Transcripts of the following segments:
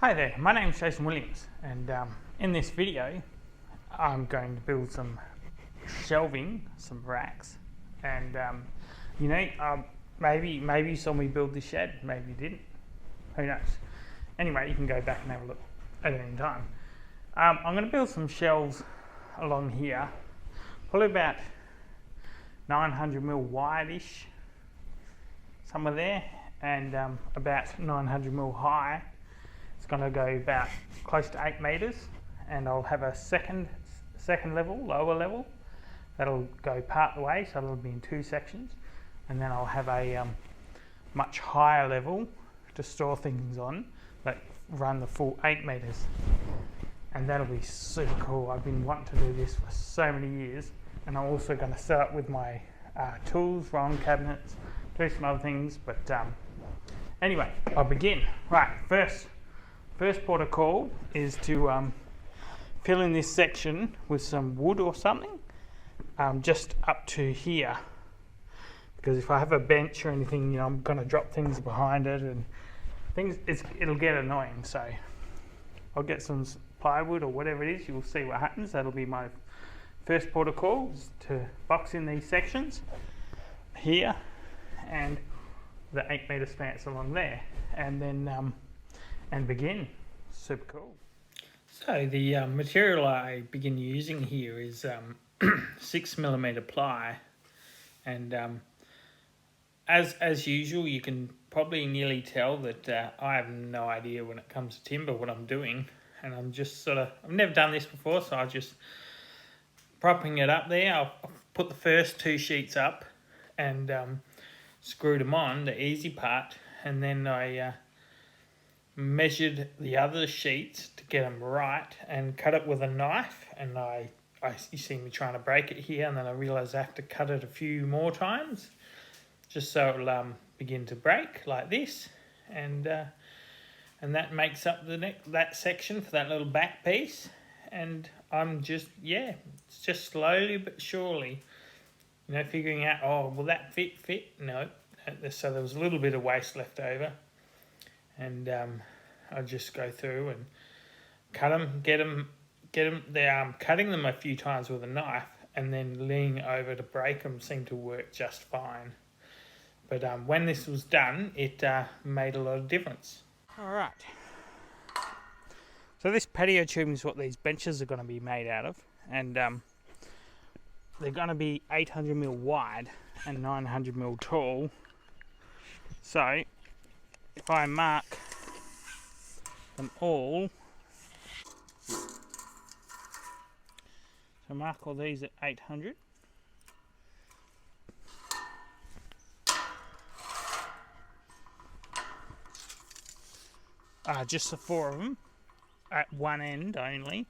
Hi there, my name is Jason Williams, and in this video I'm going to build some shelving, some racks, and maybe you saw me build this shed, maybe you didn't, who knows. Anyway, you can go back and have a look at any time. I'm going to build some shelves along here, probably about 900mm wide-ish, somewhere there, and about 900mm high. It's going to go about close to 8 metres, and I'll have a second level, lower level, that'll go part the way, so it'll be in two sections, and then I'll have a much higher level to store things on that run the full 8 metres, and that'll be super cool. I've been wanting to do this for so many years, and I'm also going to set up with my tools, rolling cabinets, do some other things, but anyway, I'll begin. Right, first port of call is to fill in this section with some wood or something, just up to here, because if I have a bench or anything, I'm going to drop things behind it and it'll get annoying. So I'll get some plywood or whatever it is. You'll see what happens. That'll be my first port of call, is to box in these sections here and the 8 metre stance along there, and then and begin. Super cool. So the material I begin using here is 6mm ply, and as usual, you can probably nearly tell that I have no idea when it comes to timber what I'm doing, and I'm just I've never done this before, so I'm just propping it up there. I'll put the first two sheets up and screwed them on, the easy part, and then I measured the other sheets to get them right and cut it with a knife, and you see me trying to break it here, and then I realised I have to cut it a few more times just so it'll begin to break like this, and that makes up that section for that little back piece. And I'm just it's just slowly but surely figuring out, oh, will that fit? No. So there was a little bit of waste left over, and I just go through and cut them, get them. Cutting them a few times with a knife and then leaning over to break them seemed to work just fine. But when this was done, it made a lot of difference. All right. So this patio tubing is what these benches are going to be made out of, and they're going to be 800mm wide and 900mm tall. So if I mark them all, so mark all these at 800. Just the four of them at one end only.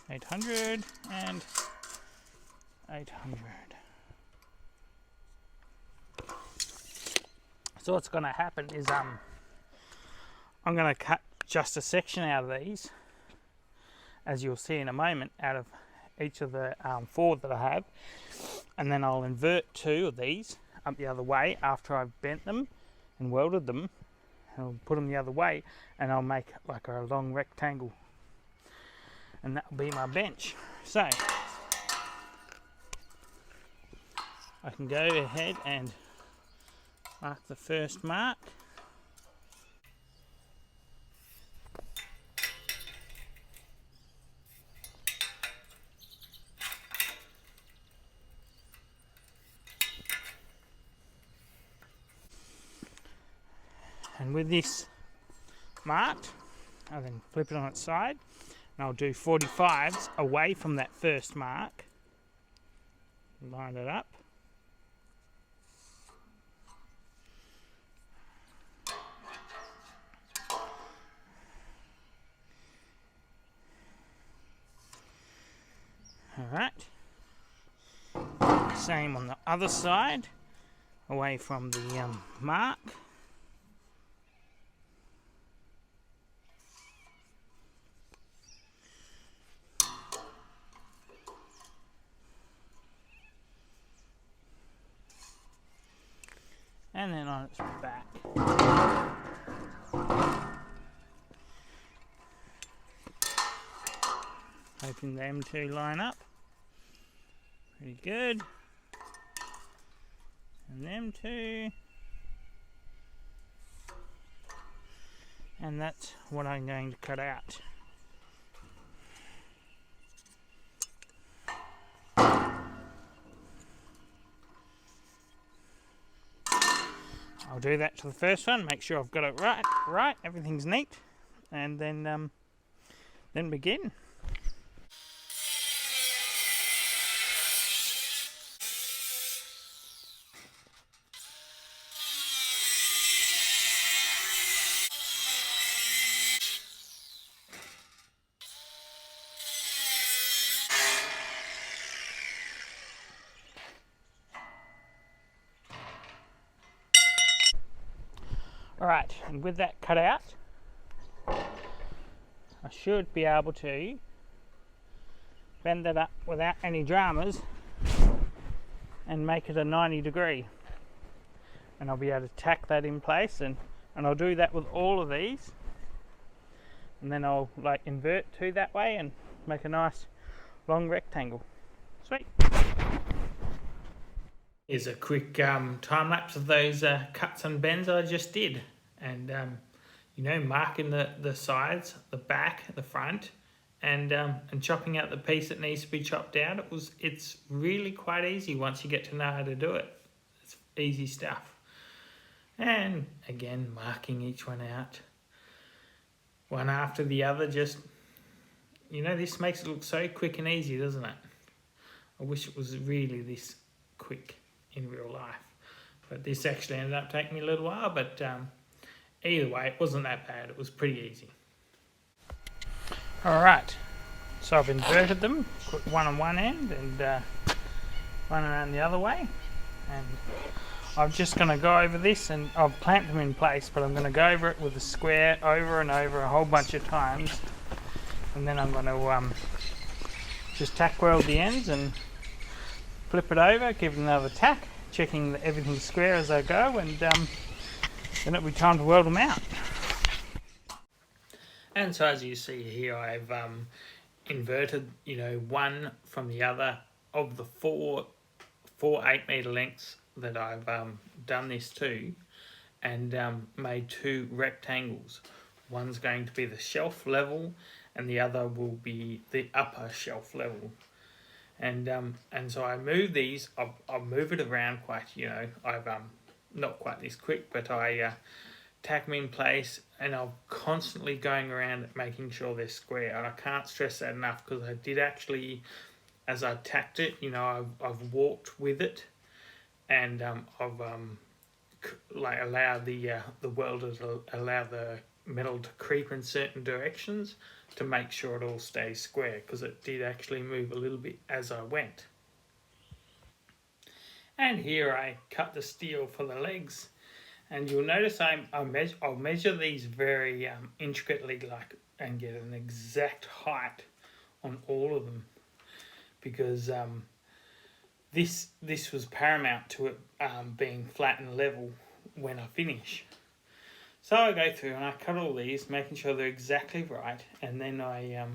800 and 800. So what's going to happen is I'm going to cut just a section out of these, as you'll see in a moment, out of each of the four that I have, and then I'll invert two of these up the other way after I've bent them and welded them, and I'll put them the other way, and I'll make like a long rectangle, and that'll be my bench. So I can go ahead and mark the first mark. And with this marked, I'll then flip it on its side, and I'll do 45s away from that first mark. Line it up. Alright. Same on the other side, away from the mark. And then on its back. Hoping them two line up. Pretty good. And them two. And that's what I'm going to cut out. I'll do that to the first one, make sure I've got it right, everything's neat, and then begin. Alright, and with that cut out, I should be able to bend that up without any dramas and make it a 90 degree. And I'll be able to tack that in place, and I'll do that with all of these. And then I'll like invert two that way and make a nice long rectangle. Sweet. Here's a quick time lapse of those cuts and bends I just did. And you know, marking the sides, the back, the front, and chopping out the piece that needs to be chopped out. It's really quite easy once you get to know how to do it. It's easy stuff. And again, marking each one out, one after the other. Just, you know, this makes it look so quick and easy, doesn't it? I wish it was really this quick in real life, but this actually ended up taking me a little while. But either way, it wasn't that bad. It was pretty easy. Alright, so I've inverted them, put one on one end and one around the other way, and I'm just going to go over this, and I'll plant them in place, but I'm going to go over it with a square over and over a whole bunch of times, and then I'm going to just tack weld the ends and flip it over, give it another tack, checking that everything's square as I go, and then it'll be time to weld them out. And so as you see here, I've inverted, you know, one from the other of the four 8-meter lengths that I've done this to, and made two rectangles. One's going to be the shelf level, and the other will be the upper shelf level. And so I move these. I'll move it around quite. You know, I've not quite this quick, but I tack them in place, and I'm constantly going around making sure they're square. And I can't stress that enough, because I did actually, as I tacked it, you know, I've walked with it, and I've like allowed the welder to allow the metal to creep in certain directions to make sure it all stays square, because it did actually move a little bit as I went. And here I cut the steel for the legs, and you'll notice I'll measure these very intricately, like, and get an exact height on all of them, because this was paramount to it being flat and level when I finish. So I go through and I cut all these, making sure they're exactly right, and then I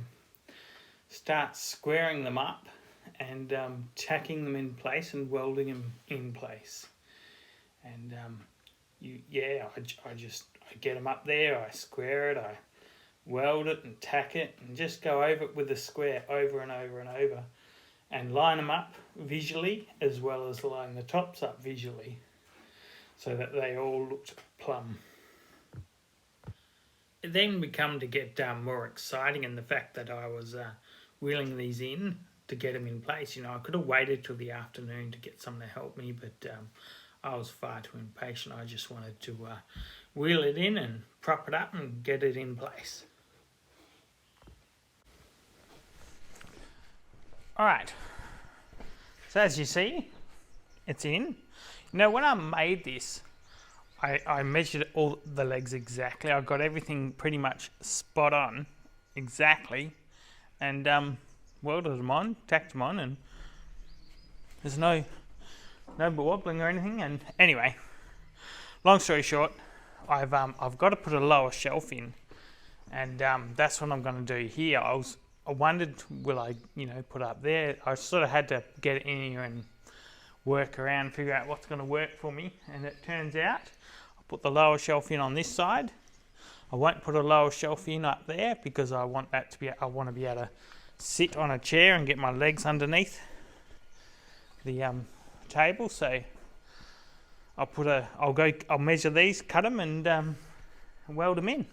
start squaring them up and tacking them in place and welding them in place. And I get them up there, I square it, I weld it and tack it, and just go over it with a square over and over and over, and line them up visually as well as line the tops up visually, so that they all looked plumb. It then become to get more exciting in the fact that I was wheeling these in to get them in place. You know, I could have waited till the afternoon to get someone to help me, but I was far too impatient. I just wanted to wheel it in and prop it up and get it in place. Alright, so as you see, it's in. You know, when I made this, I measured all the legs exactly. I got everything pretty much spot on, exactly, and welded them on, tacked them on, and there's no wobbling or anything. And anyway, long story short, I've got to put a lower shelf in, and that's what I'm going to do here. I I wondered, will I, put up there? I sort of had to get in here and work around, figure out what's going to work for me. And it turns out I put the lower shelf in on this side. I won't put a lower shelf in up there because I want that to be. I want to be able to sit on a chair and get my legs underneath the table. So I'll measure these, cut them, and weld them in.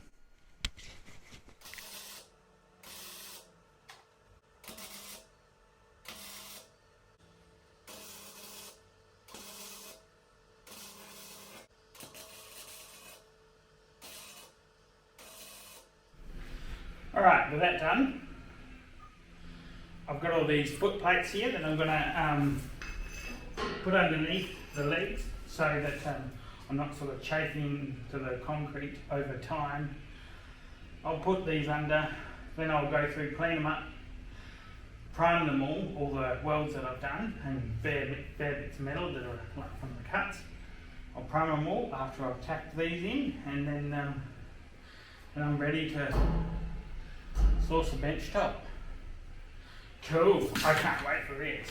Alright, with that done, I've got all these foot plates here that I'm going to put underneath the legs so that I'm not sort of chafing to the concrete over time. I'll put these under, then I'll go through, clean them up, prime them all the welds that I've done, and bare bits of metal that are like from the cuts. I'll prime them all after I've tacked these in, and then I'm ready to source a bench top. Cool, I can't wait for this.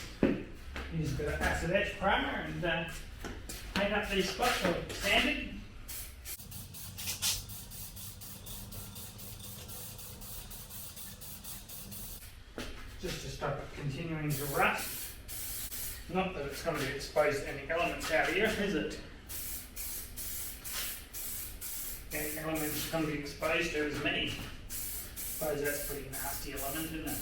Use a bit of acid etch primer and paint up these spots where it's sanded. Just to stop it continuing to rust. Not that it's going to be exposed to any elements out here, is it? The only element it's going to be exposed to is me. I suppose that's a pretty nasty element, isn't it?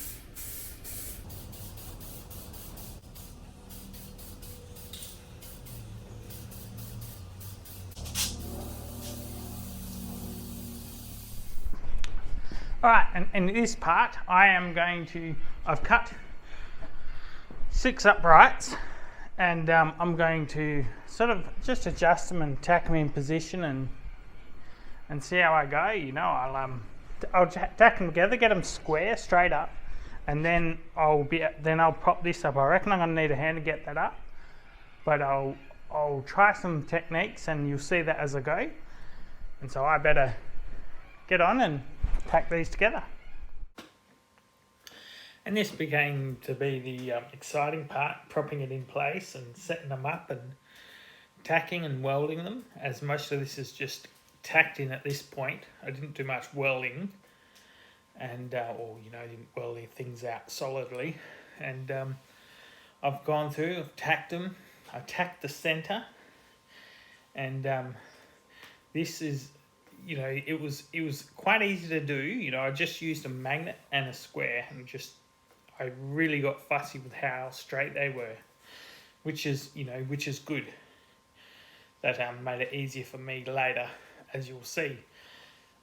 Alright, and in this part I've cut 6 uprights, and I'm going to sort of just adjust them and tack them in position and see how I go. I'll tack them together, get them square, straight up, and then I'll prop this up. I reckon I'm going to need a hand to get that up, but I'll try some techniques and you'll see that as I go. And so I better get on and tack these together. And this began to be the exciting part, propping it in place and setting them up and tacking and welding them, as most of this is just tacked in at this point. I didn't do much welding, and didn't weld things out solidly. And I've gone through, I've tacked them. I tacked the center, and this is, it was quite easy to do. I just used a magnet and a square, and I really got fussy with how straight they were, which is good. That made it easier for me later, as you'll see.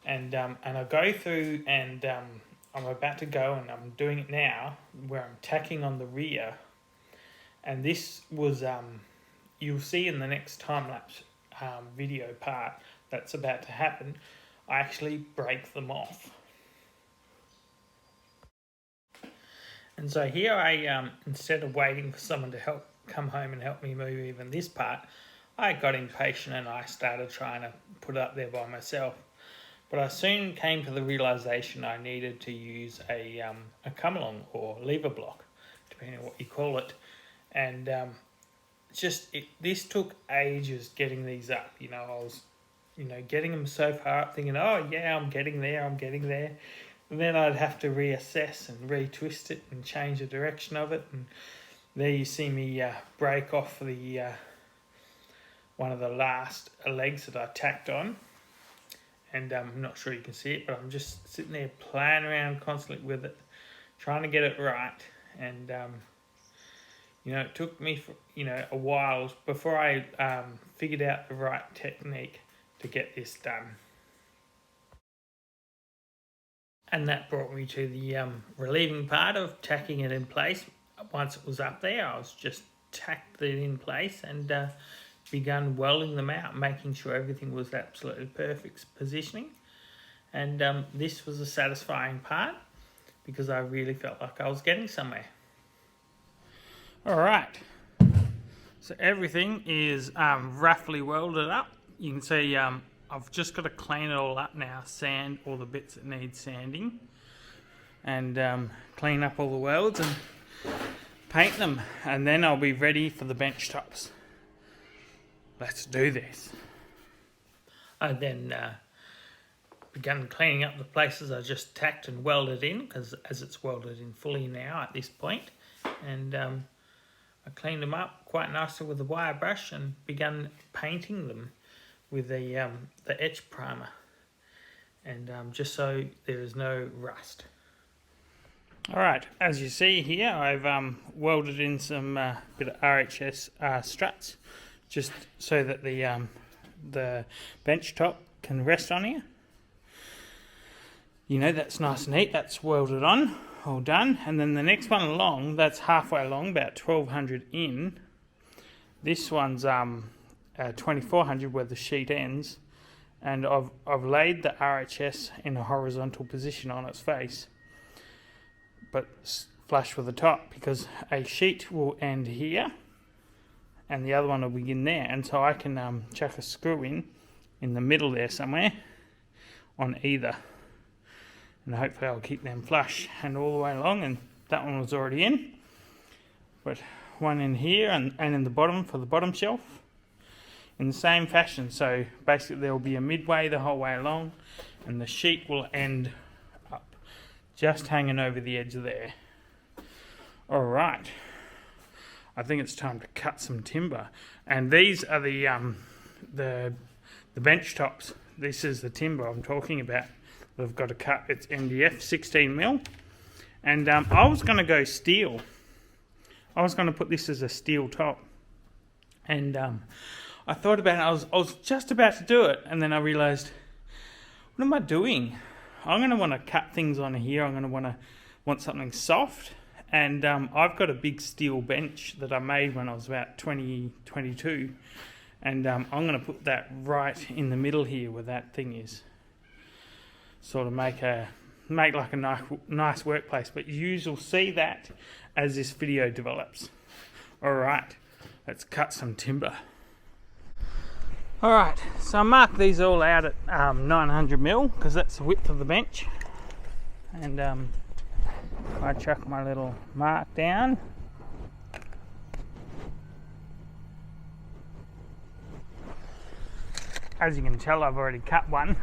And I go through, and I'm about to go, and I'm doing it now, where I'm tacking on the rear. And this was, you'll see in the next time-lapse video part that's about to happen, I actually break them off. And so here I, instead of waiting for someone to come home and help me move even this part, I got impatient and I started trying to put it up there by myself. But I soon came to the realisation I needed to use a come-along or lever block, depending on what you call it. And this took ages getting these up. I was, getting them so far up thinking, oh yeah, I'm getting there. And then I'd have to reassess and retwist it and change the direction of it. And there you see me break off the one of the last legs that I tacked on. And I'm not sure you can see it, but I'm just sitting there playing around constantly with it, trying to get it right. And, it took me, a while before I figured out the right technique to get this done. And that brought me to the relieving part of tacking it in place. Once it was up there, I was just tacked it in place and begun welding them out, making sure everything was absolutely perfect positioning. And this was a satisfying part because I really felt like I was getting somewhere. All right, so everything is roughly welded up. You can see I've just got to clean it all up now, sand all the bits that need sanding. and clean up all the welds and paint them, and then I'll be ready for the bench tops. Let's do this. I then begun cleaning up the places I just tacked and welded in, because as it's welded in fully now at this point, and I cleaned them up quite nicely with a wire brush and began painting them with the etch primer, and just so there is no rust. Alright, as you see here, I've welded in some bit of RHS struts, just so that the bench top can rest on here. You know, that's nice and neat, that's welded on, all done. And then the next one along, that's halfway along, about 1200 in. This one's 2400 where the sheet ends, and I've laid the RHS in a horizontal position on its face, but flush with the top, because a sheet will end here and the other one will begin there, and so I can chuck a screw in the middle there somewhere on either, and hopefully I'll keep them flush and all the way along. And that one was already in, but one in here and in the bottom for the bottom shelf in the same fashion. So basically there will be a midway the whole way along, and the sheet will end up just hanging over the edge of there. Alright, I think it's time to cut some timber, and these are the bench tops. This is the timber I'm talking about. We've got to cut. It's MDF 16mm, and I was going to go steel. I was going to put this as a steel top, and I thought about it. I was just about to do it, and then I realised, what am I doing? I'm going to want to cut things on here. I'm going to want something soft, and I've got a big steel bench that I made when I was about 22, and I'm going to put that right in the middle here where that thing is. Sort of make like a nice workplace, but you'll see that as this video develops. Alright, let's cut some timber. Alright, so I marked these all out at 900mm, because that's the width of the bench, and I chuck my little mark down. As you can tell, I've already cut one.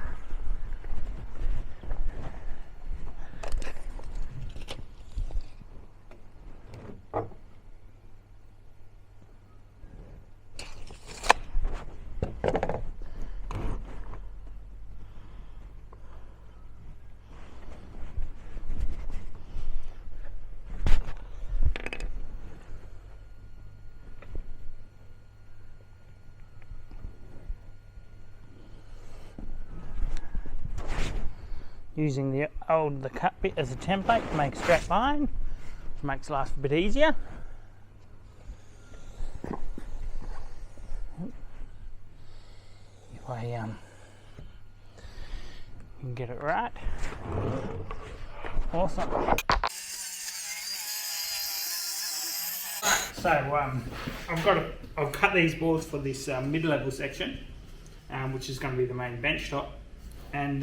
Using the cut bit as a template to make a straight line, which makes life a bit easier. If I can get it right. Awesome. So I've cut these boards for this mid-level section, which is going to be the main bench top, and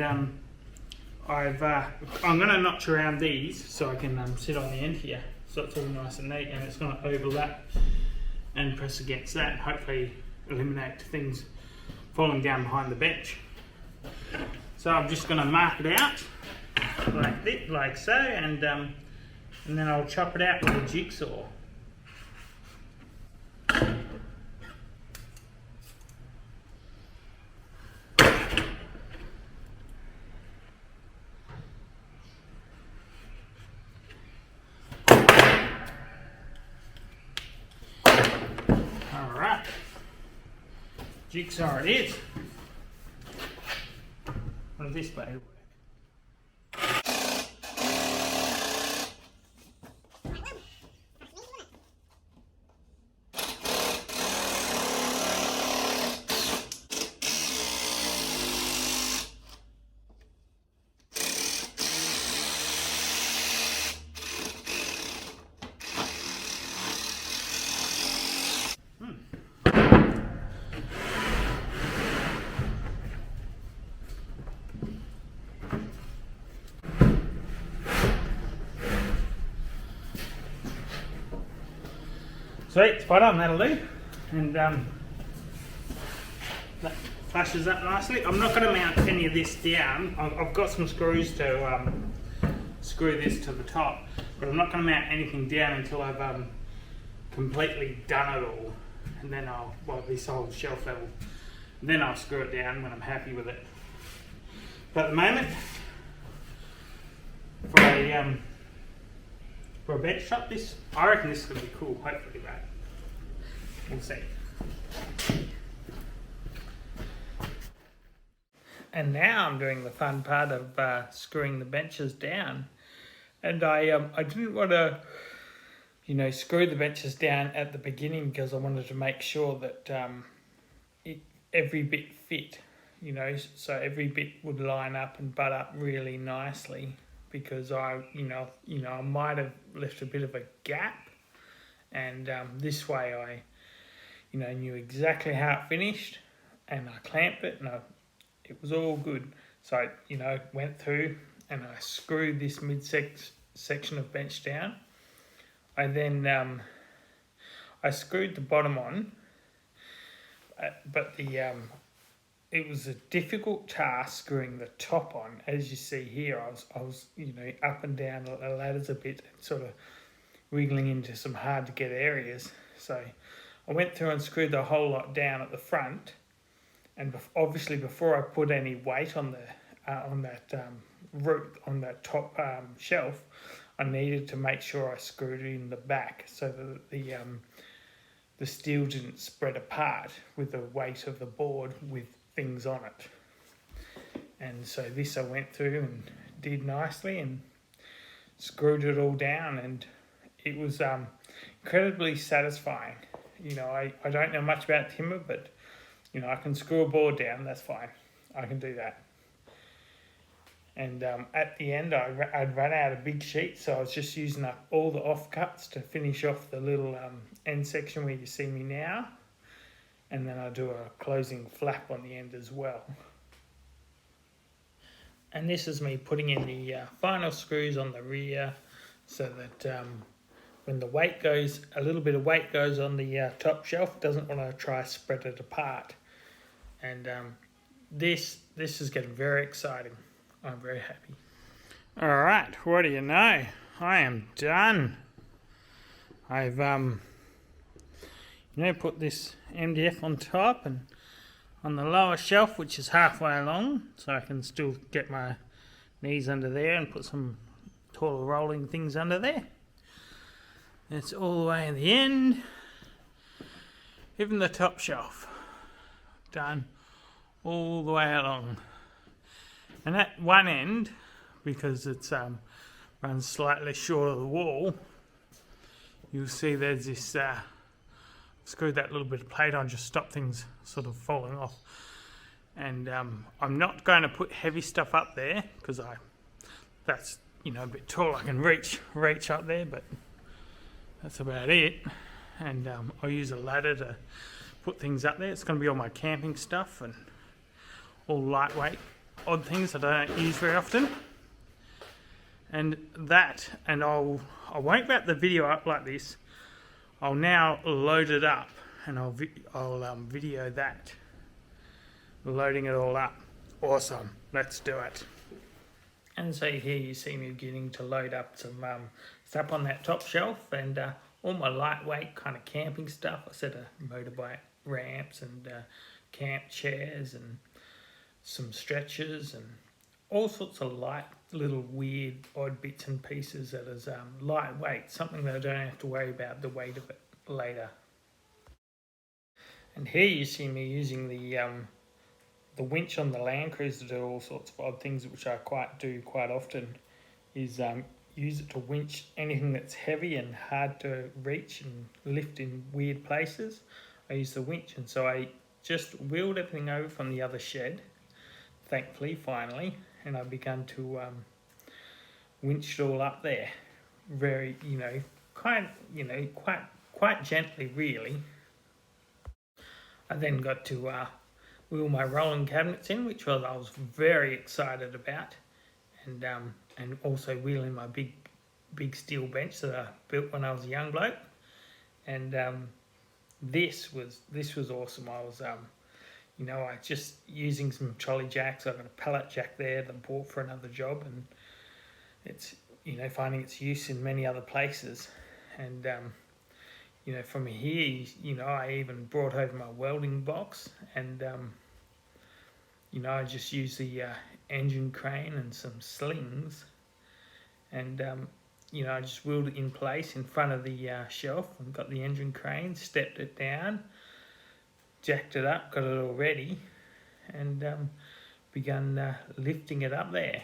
I'm going to notch around these so I can sit on the end here, so it's all nice and neat, and it's going to overlap and press against that and hopefully eliminate things falling down behind the bench. So I'm just going to mark it out like so, and then I'll chop it out with a jigsaw. Jigsaw it is. What does this way work? Sweet, spot on, that'll do. And that flashes up nicely. I'm not going to mount any of this down. I've got some screws to screw this to the top, but I'm not going to mount anything down until I've completely done it all. And then this whole shelf level. And then I'll screw it down when I'm happy with it. But at the moment, for a bench top, I reckon this is going to be cool. Hopefully, right? We'll see. And now I'm doing the fun part of screwing the benches down. And I didn't want to, screw the benches down at the beginning because I wanted to make sure that every bit fit. So every bit would line up and butt up really nicely, because I might have left a bit of a gap, and this way I, knew exactly how it finished, and I clamped it, and it was all good. So I, went through and I screwed this section of bench down. I then I screwed the bottom on, but it was a difficult task screwing the top on. As you see here, I was up and down the ladders a bit, sort of wiggling into some hard to get areas. So I went through and screwed the whole lot down at the front, and obviously before I put any weight on that top shelf, I needed to make sure I screwed it in the back so that the steel didn't spread apart with the weight of the board with things on it. And so this I went through and did nicely and screwed it all down, and it was incredibly satisfying. I don't know much about timber, but I can screw a board down, that's fine. I can do that. And at the end, I'd run out of big sheets, so I was just using up all the offcuts to finish off the little end section where you see me now. And then I'll do a closing flap on the end as well. And this is me putting in the final screws on the rear, so that when the weight goes, a little bit of weight goes on the top shelf, doesn't want to try to spread it apart. And this is getting very exciting. I'm very happy. All right, what do you know? I am done. I've put this MDF on top and on the lower shelf, which is halfway along, so I can still get my knees under there and put some taller rolling things under there. It's all the way at the end. Even the top shelf done all the way along. And at one end, because it's runs slightly short of the wall, you'll see there's this screwed that little bit of plate on, just stop things sort of falling off. And I'm not going to put heavy stuff up there because that's a bit tall. I can reach up there, but that's about it. And I'll use a ladder to put things up there. It's going to be all my camping stuff and all lightweight odd things that I don't use very often. And I won't wrap the video up like this. I'll now load it up, and I'll video that. Loading it all up. Awesome. Let's do it. And so here you see me beginning to load up some stuff on that top shelf, and all my lightweight kind of camping stuff. I set a motorbike ramps and camp chairs and some stretchers and all sorts of light little weird odd bits and pieces that is lightweight, something that I don't have to worry about the weight of it later. And here you see me using the winch on the Land Cruiser to do all sorts of odd things, which I do quite often, is use it to winch anything that's heavy and hard to reach and lift in weird places. I use the winch, and so I just wheeled everything over from the other shed, thankfully, finally, and I began to winch it all up there, very, quite gently, really. I then got to wheel my rolling cabinets in, which I was very excited about, and also wheeling my big steel bench that I built when I was a young bloke. and this was awesome. I was I just using some trolley jacks. I've got a pallet jack there that I bought for another job, and it's finding its use in many other places. And from here, I even brought over my welding box, and I just used the engine crane and some slings, and I just wheeled it in place in front of the shelf and got the engine crane, stepped it down, jacked it up, got it all ready, and begun lifting it up there.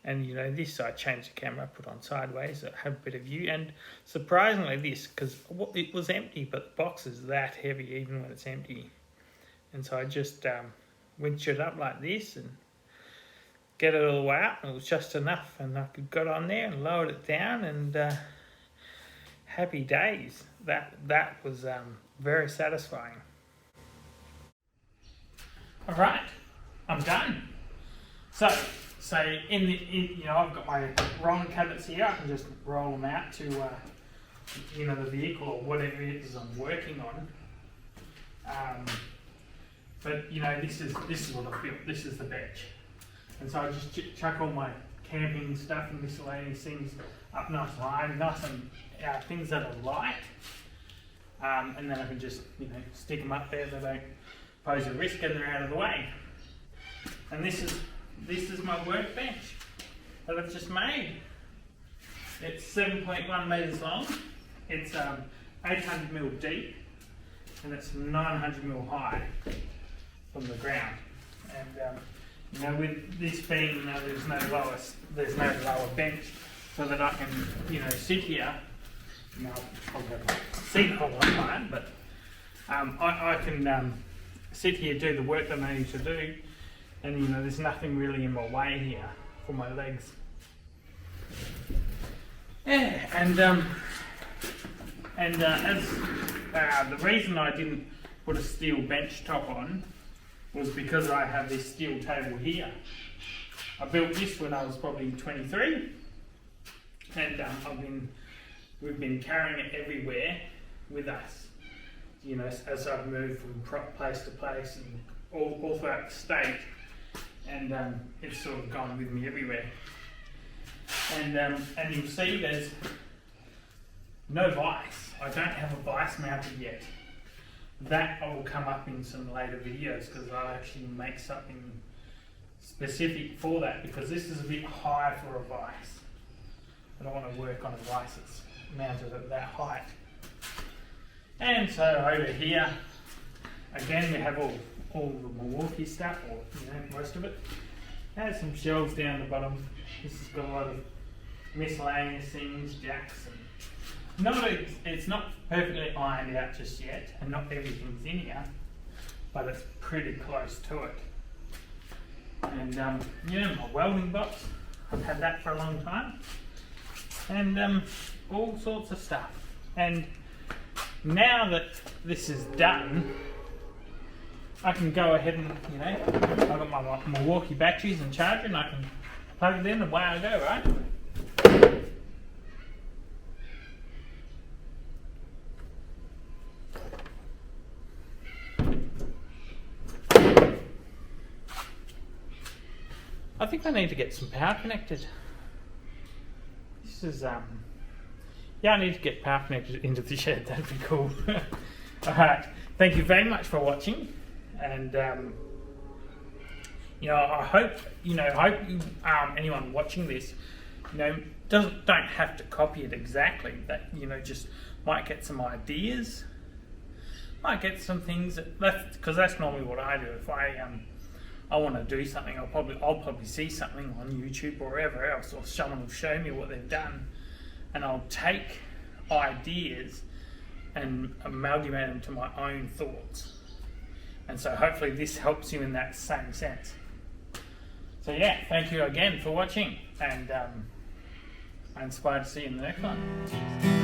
And this I changed the camera, put on sideways, so I have a bit of view. And surprisingly, because it was empty, but the box is that heavy even when it's empty. And so I just winched it up like this and get it all the way up, and it was just enough. And I got on there and lowered it down, and happy days. That was very satisfying. All right, I'm done. So I've got my rolling cabinets here. I can just roll them out to the vehicle or whatever it is I'm working on. But this is what I feel. This is the bench, and so I just chuck all my camping stuff and miscellaneous things up nice and high, and things that are light, and then I can just stick them up there. They don't pose a risk, and they're out of the way. And this is my workbench that I've just made. It's 7.1 metres long. It's 800mm deep, and it's 900mm high from the ground. And with this being there's no lower bench, so that I can sit here. I'll probably have my seat hold on time, but I can sit here, do the work that I need to do, and there's nothing really in my way here for my legs. Yeah, and as the reason I didn't put a steel bench top on was because I have this steel table here. I built this when I was probably 23, and we've been carrying it everywhere with us. As I've moved from place to place and all throughout the state, and it's sort of gone with me everywhere. And you'll see there's no vise. I don't have a vise mounted yet. That will come up in some later videos, because I'll actually make something specific for that, because this is a bit high for a vise. I don't want to work on a vise that's mounted at that height. And so over here, again, we have all the Milwaukee stuff, or most of it. There's some shelves down the bottom. This has got a lot of miscellaneous things, jacks, and it's not perfectly ironed out just yet, and not everything's in here, but it's pretty close to it. And my welding box, I've had that for a long time, and all sorts of stuff. And now that this is done, I can go ahead and I've got my Milwaukee batteries and charger, and I can plug it in, and away I go, right? I think I need to get some power connected. This is I need to get power connected into the shed. That'd be cool. Alright, thank you very much for watching, and I hope anyone watching this don't have to copy it exactly. That just might get some ideas, might get some things because that's normally what I do. If I want to do something, I'll probably see something on YouTube or wherever else, or someone will show me what they've done, and I'll take ideas and amalgamate them to my own thoughts. And so hopefully this helps you in that same sense. So yeah, thank you again for watching, and I'm inspired to see you in the next one. Cheers.